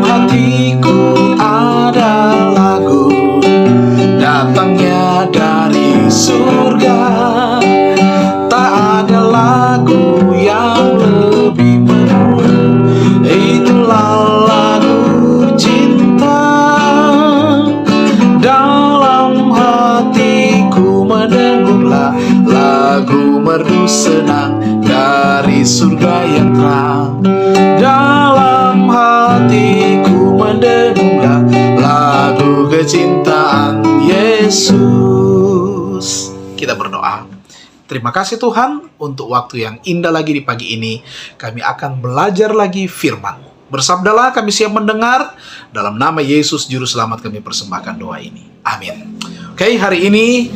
hatiku ada lagu datangnya dari surga. Tak ada lagu yang lebih merdu, itulah lagu cinta. Dalam hatiku mendengunglah lagu merdu senang dari surga yang terang. Dalam hatiku mendengunglah lagu kecintaan Yesus. Kita berdoa. Terima kasih Tuhan untuk waktu yang indah lagi di pagi ini. Kami akan belajar lagi firman. Bersabdalah, kami siap mendengar. Dalam nama Yesus Juru Selamat kami persembahkan doa ini. Amin. Oke, hari ini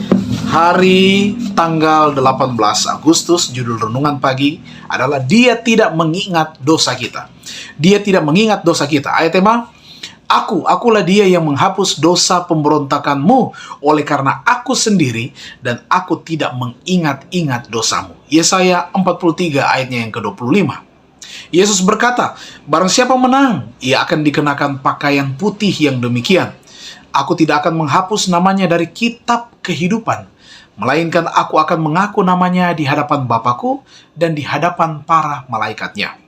hari tanggal 18 Agustus, judul renungan pagi adalah Dia tidak mengingat dosa kita. Dia tidak mengingat dosa kita. Ayat tema, akulah dia yang menghapus dosa pemberontakanmu, oleh karena aku sendiri dan aku tidak mengingat-ingat dosamu. Yesaya 43 ayatnya yang ke-25. Yesus berkata, barang siapa menang, ia akan dikenakan pakaian putih yang demikian. Aku tidak akan menghapus namanya dari kitab kehidupan, melainkan aku akan mengaku namanya di hadapan Bapakku dan di hadapan para malaikatnya.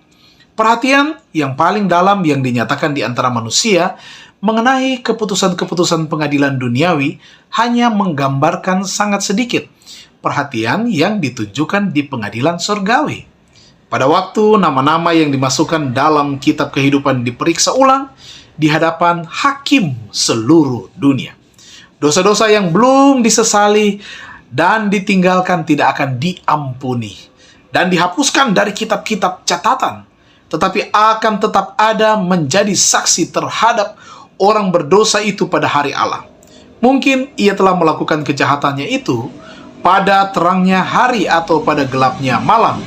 Perhatian yang paling dalam yang dinyatakan di antara manusia mengenai keputusan-keputusan pengadilan duniawi hanya menggambarkan sangat sedikit perhatian yang ditunjukkan di pengadilan surgawi. Pada waktu nama-nama yang dimasukkan dalam kitab kehidupan diperiksa ulang di hadapan hakim seluruh dunia, dosa-dosa yang belum disesali dan ditinggalkan tidak akan diampuni dan dihapuskan dari kitab-kitab catatan, tetapi akan tetap ada menjadi saksi terhadap orang berdosa itu pada hari Allah. Mungkin ia telah melakukan kejahatannya itu pada terangnya hari atau pada gelapnya malam,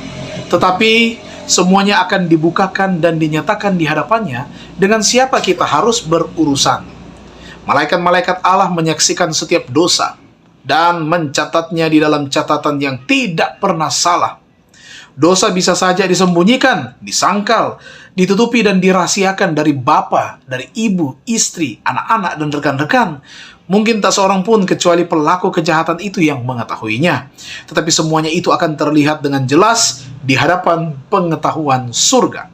tetapi semuanya akan dibukakan dan dinyatakan di hadapannya dengan siapa kita harus berurusan. Malaikat-malaikat Allah menyaksikan setiap dosa dan mencatatnya di dalam catatan yang tidak pernah salah. Dosa bisa saja disembunyikan, disangkal, ditutupi dan dirahasiakan dari bapa, dari ibu, istri, anak-anak, dan rekan-rekan. Mungkin tak seorang pun kecuali pelaku kejahatan itu yang mengetahuinya. Tetapi semuanya itu akan terlihat dengan jelas di hadapan pengetahuan surga.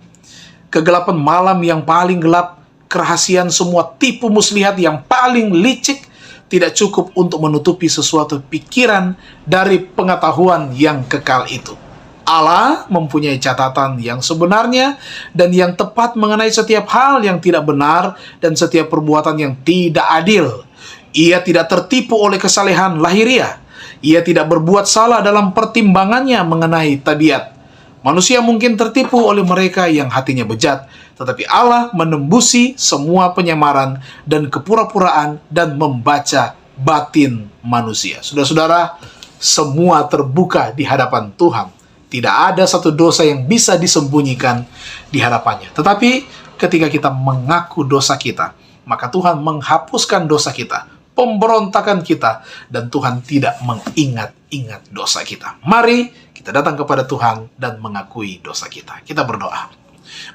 Kegelapan malam yang paling gelap, kerahasiaan semua tipu muslihat yang paling licik, tidak cukup untuk menutupi sesuatu pikiran dari pengetahuan yang kekal itu. Allah mempunyai catatan yang sebenarnya dan yang tepat mengenai setiap hal yang tidak benar dan setiap perbuatan yang tidak adil. Ia tidak tertipu oleh kesalehan lahiriah. Ia tidak berbuat salah dalam pertimbangannya mengenai tabiat. Manusia mungkin tertipu oleh mereka yang hatinya bejat, tetapi Allah menembusi semua penyamaran dan kepura-puraan dan membaca batin manusia. Saudara-saudara, semua terbuka di hadapan Tuhan. Tidak ada satu dosa yang bisa disembunyikan di hadapannya. Tetapi ketika kita mengaku dosa kita, maka Tuhan menghapuskan dosa kita, pemberontakan kita, dan Tuhan tidak mengingat-ingat dosa kita. Mari kita datang kepada Tuhan dan mengakui dosa kita. Kita berdoa.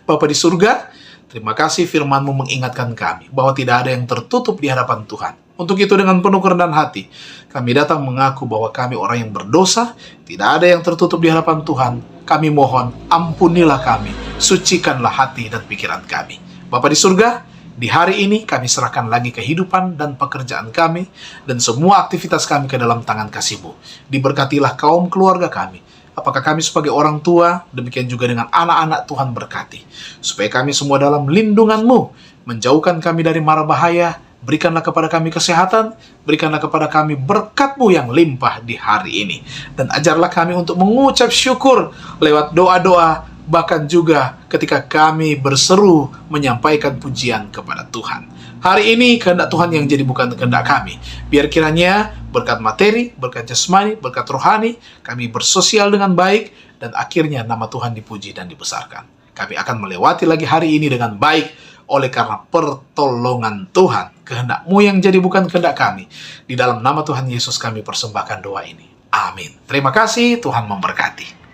Bapa di surga, terima kasih firman-Mu mengingatkan kami bahwa tidak ada yang tertutup di hadapan Tuhan. Untuk itu dengan penuh kerendahan hati, kami datang mengaku bahwa kami orang yang berdosa, tidak ada yang tertutup di hadapan Tuhan. Kami mohon, ampunilah kami, sucikanlah hati dan pikiran kami. Bapa di surga, di hari ini kami serahkan lagi kehidupan dan pekerjaan kami, dan semua aktivitas kami ke dalam tangan kasih-Mu. Diberkatilah kaum keluarga kami. Apakah kami sebagai orang tua, demikian juga dengan anak-anak Tuhan berkati. Supaya kami semua dalam lindungan-Mu, menjauhkan kami dari mara bahaya. Berikanlah kepada kami kesehatan, berikanlah kepada kami berkat-Mu yang limpah di hari ini. Dan ajarlah kami untuk mengucap syukur lewat doa-doa, bahkan juga ketika kami berseru menyampaikan pujian kepada Tuhan. Hari ini kehendak Tuhan yang jadi bukan kehendak kami. Biar kiranya berkat materi, berkat jasmani, berkat rohani, kami bersosial dengan baik, dan akhirnya nama Tuhan dipuji dan dibesarkan. Kami akan melewati lagi hari ini dengan baik, oleh karena pertolongan Tuhan. Kehendak-Mu yang jadi bukan kehendak kami. Di dalam nama Tuhan Yesus kami persembahkan doa ini. Amin. Terima kasih, Tuhan memberkati.